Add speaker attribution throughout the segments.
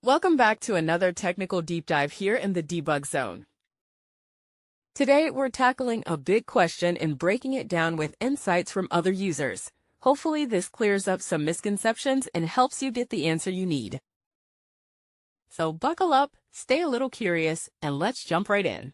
Speaker 1: Welcome back to another technical deep dive here in the debug zone. Today, we're tackling a big question and breaking it down with insights from other users. Hopefully, this clears up some misconceptions and helps you get the answer you need. So buckle up, stay a little curious, and let's jump right in.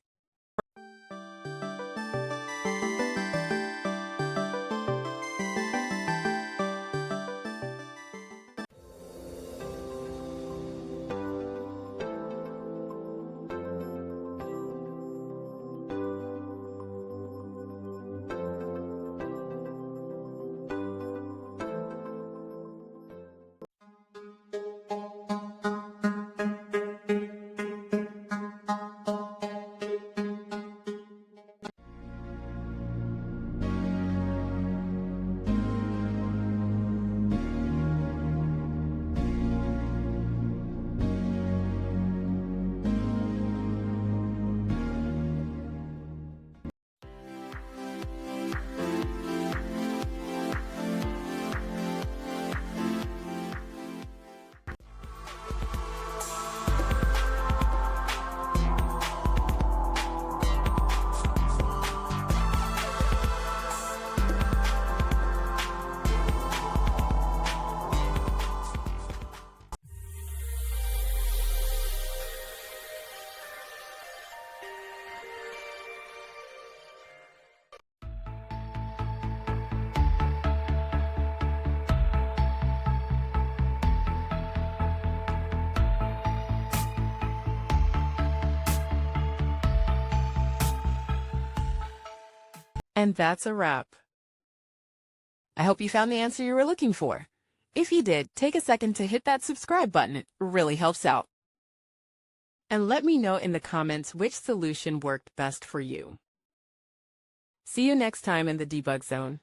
Speaker 1: And that's a wrap. I hope you found the answer you were looking for. If you did, take a second to hit that subscribe button. It really helps out. And let me know in the comments which solution worked best for you. See you next time in the debug zone.